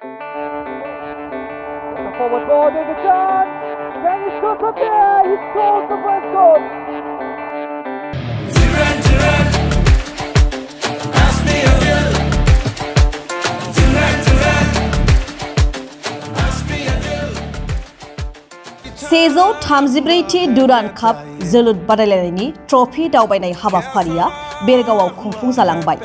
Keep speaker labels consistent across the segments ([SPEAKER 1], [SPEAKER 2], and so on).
[SPEAKER 1] A forward ball, there's a chance. Can he score from there? He scores the first goal.
[SPEAKER 2] Duran, Duran, pass me a bill. Duran, Duran, pass me a bill.
[SPEAKER 3] सेजौ 34थि Duran काप जोलुर बादायलायनायनि trophy दावबायनाय हाबाफारिया बेरगावआव खुंफुंजालांबाय।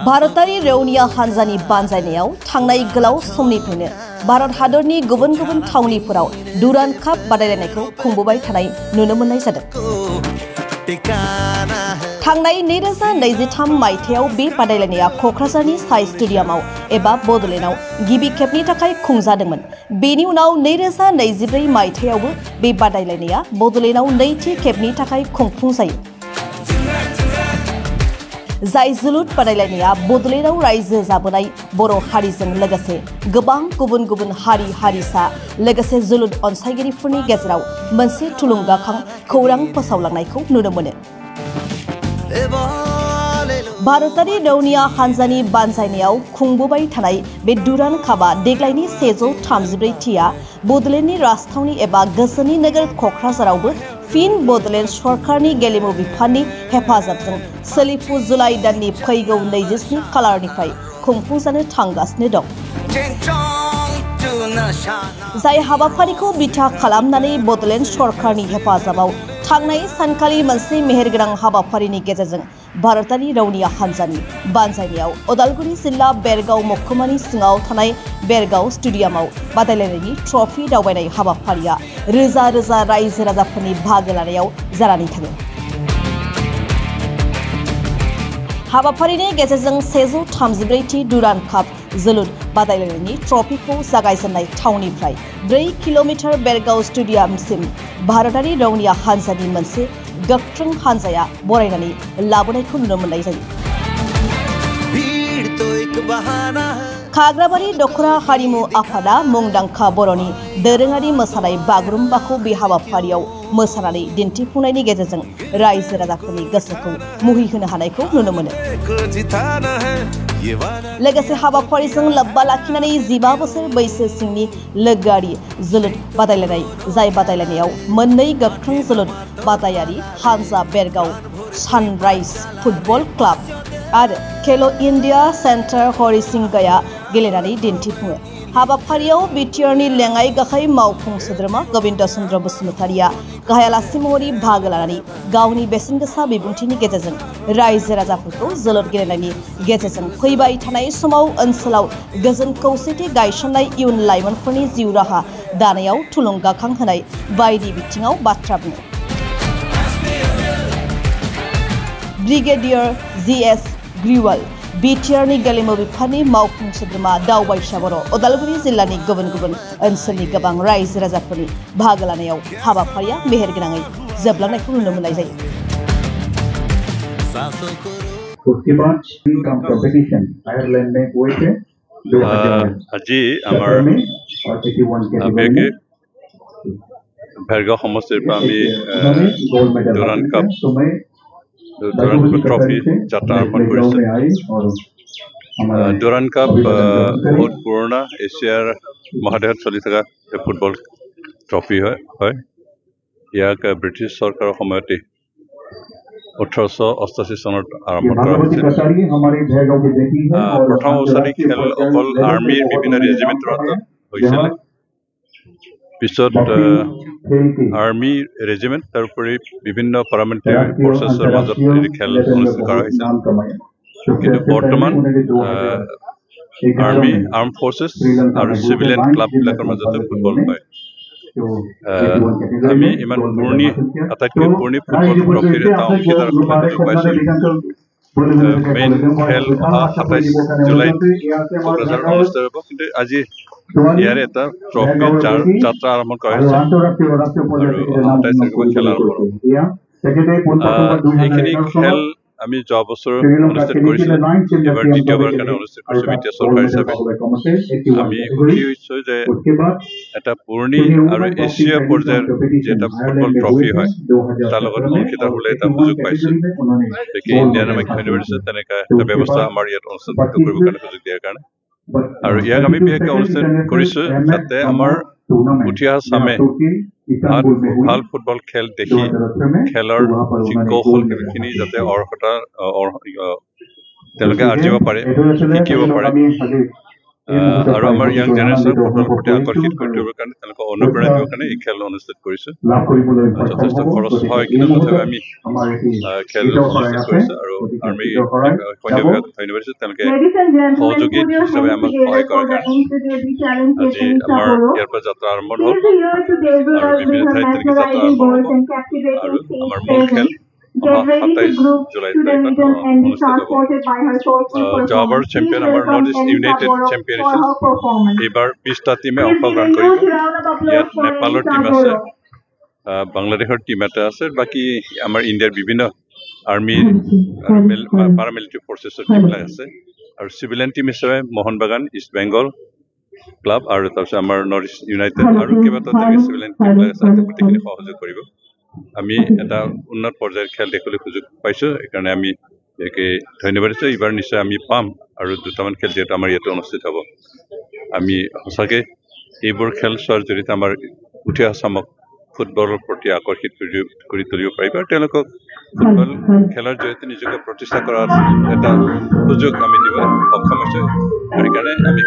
[SPEAKER 3] भारतारि रौनिया हानजानि बानजायनायाव थांनाय गोलाव समनिफ्रायनो भारत हादरनि गुबुन गुबुन थावनिफोराव डुरान काप बादायलायनायखौ खुंबोबाय थानाय नुनो मोननाय जादों। थांनाय 2023 मायथाइयाव बे बादायलायनाया क'क्राझारनि साइ स्टेडियामाव एबा बड'लेण्डआव गिबि खेबनि थाखाय खुंजादोंमोन। बेनि उनाव 2024 मायथाइयावबो बे बादायलायनाया बड'लेण्डआव नैथि खेबनि थाखाय खुंफुंजायो। जाय जोलुर बादायलायनाया बड'लेण्डआव रायजो जाबोनाय बर' हारिजों लोगोसे गोबां गुबुन गुबुन हारि हारिसा लोगोसे जोलुर अनसायगिरिफोरनि गेजेराव मोनसे थुलुंगाखां खौरां फोसावलांनायखौ नुनो मोनो। भारतारि रौनिया हानजानि बानजायनायाव खुंबोबाय थानाय बे डुरान कापआ देग्लायनि 134थिया बड'लेण्डनि राजथावनि एबा गोसोनि नोगोर क'क्राझारावबो फिन बड'लेण्ड सरकारनि गेलेमु बिफाननि हेफाजाबजों सोलिफु जुलाइ दाननि फैगौ 27 खालारनिफ्राय खुंफुंजानो थांगासिनो दं। जाय हाबाफारिखौ बिथा खालामनानै बड'लेण्ड सरकारनि हेफाजाबाव थांनाय सानखालि मोनसे मेहेरगोनां हाबाफारिनि गेजेरजों भारतारि रौनिया हानजानि बानजायनायाव उदालगुरि जिल्ला बेरगाव महकुमानि सिङाव थानाय बेरगाव स्टेडियामाव बादायलायनायनि ट्रफी दावबायनाय हाबाफारिया रोजा रोजा रायजो राजाफोरनि बाहागो लानायाव जानानै थाङो। हाबाफारिनि गेजेरजों 134थि डुरान काप जोलुर बादायलायनायनि ट्रफीखौ जागायजेननाय थावनिफ्राय 4 किल'मिटार बेरगाव स्टेडियामसिम भारतारि रौनिया हानजानि मोनसे गोख्रों हानजाया बरायनानै लाबोनायखौ नुनो मोननाय जायो। खाग्राबारि दख'रा हारिमु आफादा मुंदांखा बर'नि दोरोङारि मोसानाय बागुरुम्बाखौ बे हाबाफारियाव मोसानानै दिन्थिफुंनायनि गेजेरजों रायजो राजाफोरनि गोसोखौ मुहिहोनो हानायखौ नुनो मोनो। लोगोसे हाबाफारिजों लोब्बा लाखिनानै 15 बोसोर बैसो सिंनि लोगोआरि जोलुर बादायलायनाय जाय बादायलायनायाव मोननै गोख्रों जोलुर बादायारि हानजा बेरगाव सानराइज फुटबल क्लाब आरो खेलो इन्डिया सेन्टार हरिसिंगाया गेलेनानै दिन्थिफुङो। हाबाफारियाव बिटिआरनि लेङाइ गाहाय मावफुं सोद्रोमा गबिन्द चन्द्र बसुमतारिया गाहाय आलासि महरै बाहागो लानानै गावनि बेसेनगोसा बिबुंथिनि गेजेरजों रायजो राजाफोरखौ जोलुर गेलेनायनि गेजेरजों फैबाय थानाय समाव ओनसोलाव गोजोन खौसेथि गायसननाय इयुन लाइमोनफोरनि जिउ राहा दानायाव थुलुंगाखां होनाय बायदि बिथिङाव बाथ्रा बुङो। ब्रिगेडियर जिएस ग्रिवाल बिटिआरनि गेलेमु बिफाननि मावफुं सोद्रोमा दावबायसा बर' उदालगुरि जिल्लानि गुबुन गुबुन ओनसोलनि गोबां रायजो राजाफोरनि बाहागो लानायाव हाबाफारिया मेहेरगोनाङै जोबलांनायखौ नुनो मोननाय जायो।
[SPEAKER 4] আজি আমাৰ ভেৰগাঁও সমষ্টিৰ পৰা আমি ডুৰান কাপ ট্ৰফি যাত্ৰা আৰম্ভ কৰিছোঁ। ডুৰান কাপ বহুত পুৰণা এছিয়াৰ মহাদেশত চলি থকা ফুটবল ট্ৰফি হয়। ইয়াক ব্ৰিটিছ চৰকাৰৰ সময়তে 1888 চনত আৰম্ভ কৰা হৈছিল। প্ৰথম অৱস্থাতে খেল অকল আৰ্মীৰ বিভিন্ন ৰেজিমেণ্টৰ হাতত হৈছিল। পিছত আৰ্মি ৰেজিমেণ্ট তাৰোপৰি বিভিন্ন পাৰ্লামেণ্টাৰী ফৰ্চেছৰ মাজত এই খেল অনুষ্ঠিত কৰা হৈছিল। কিন্তু বৰ্তমান আৰ্ম ফৰ্চেছ আৰু চিভিলিয়ান ক্লাববিলাকৰ মাজতে ফুটবল হয়। আমি ইমান আটাইতকৈ পুৰণি ফুটবল ট্ৰফিৰ এটা অংশীদাৰ হ'বলৈ সুযোগ পাইছোঁ। মেইন খেল অহা 27 জুলাইত ক'ক্ৰাঝাৰত অনুষ্ঠিত হ'ব। কিন্তু আজি ইয়াৰে এটা ট্ৰফি যাত্ৰা আৰম্ভ কৰা হৈছে আৰু 27 তাৰিখৰ পৰা খেল আৰম্ভ হ'ব। এইখিনি খেল আমি যোৱা বছৰ অনুষ্ঠিত কৰিছিলোঁ এবাৰ দ্বিতীয়বাৰ কাৰণে অনুষ্ঠিত কৰিছোঁ এতিয়া চৰকাৰ হিচাপে আমি সুখী হৈছোঁ যে এটা পুৰণি আৰু এছিয়া পৰ্যায়ৰ যে এটা ফুটবল ট্ৰফি হয় তাৰ লগত অংশীদাৰ হ'বলৈ এটা সুযোগ পাইছোঁ গতিকে ইণ্ডিয়ান কামাখ্যা ইউনিভাৰ্চিটিত তেনেকুৱা এটা ব্যৱস্থা আমাৰ ইয়াত অনুষ্ঠিত কৰিবৰ কাৰণে সুযোগ দিয়াৰ কাৰণে আৰু ইয়াক আমি বিশেষকৈ অনুষ্ঠিত কৰিছোঁ যাতে আমাৰ উঠি অহা চামে ভাল ফুটবল খেল দেখি খেলৰ যি কৌশল সেইখিনি যাতে অৰ্হতা তেওঁলোকে আৰ্জিব পাৰে শিকিব পাৰে আৰু আমাৰ য়াং জেনেৰেশ্যন ফুটবলৰ প্ৰতি আকৰ্ষিত কৰি তুলিবৰ কাৰণে তেওঁলোকক অনুপ্ৰেৰণা দিবৰ কাৰণে এই খেল অনুষ্ঠিত কৰিছোঁ যথেষ্ট খৰচ হয় কিন্তু তথাপি আমি খেল অনুষ্ঠিত কৰিছোঁ আৰু আৰ্মি সৈন্য বিভাগ ইউনিভাৰ্চিটিত তেওঁলোকে সহযোগী হিচাপে আমাক সহায় কৰাৰ কাৰণে আজি আমাৰ ইয়াৰ পৰা যাত্ৰা আৰম্ভ হ'ল আৰু বিভিন্ন ঠাইত তেনেকৈ যাত্ৰা আৰম্ভ হ'ব আৰু আমাৰ মূল খেল 27 জুলাই তাৰিখত অনুষ্ঠিত হ'ব যোৱাবাৰ চেম্পিয়ন আমাৰ নৰ্থ ইষ্ট ইউনাইটেড চেম্পিয়নশ্বিপ এইবাৰ 20টা টিমে অংশগ্ৰহণ কৰিব ইয়াত নেপালৰ টিম আছে বাংলাদেশৰ টিম এটা আছে বাকী আমাৰ ইণ্ডিয়াৰ বিভিন্ন আৰ্মি পাৰামিলিটাৰী ফৰ্চেছৰ টিমবিলাক আছে আৰু চিভিলিয়ান টিম হিচাপে মোহন বাগান ইষ্ট বেংগল ক্লাব আৰু তাৰপিছত আমাৰ নৰ্থ ইষ্ট ইউনাইটেড আৰু কেইবাটাও তেনেকৈ চিভিলিয়ান টিমবিলাক আছে গোটেইখিনি সহযোগ কৰিব আমি এটা উন্নত পৰ্যায়ৰ খেল দেখিবলৈ সুযোগ পাইছোঁ সেইকাৰণে আমি ধন্যবাদ দিছোঁ এইবাৰ নিশ্চয় আমি পাম আৰু দুটামান খেল যিহেতু আমাৰ ইয়াতে অনুষ্ঠিত হ'ব আমি সঁচাকৈ এইবোৰ খেল চোৱাৰ জৰিয়তে আমাৰ উঠি অহা চামক ফুটবলৰ প্ৰতি আকৰ্ষিত কৰি তুলিব পাৰিব আৰু তেওঁলোকক ফুটবল খেলৰ জৰিয়তে নিজকে প্ৰতিষ্ঠা কৰাৰ এটা সুযোগ আমি দিব সক্ষম হৈছোঁ সেইকাৰণে আমি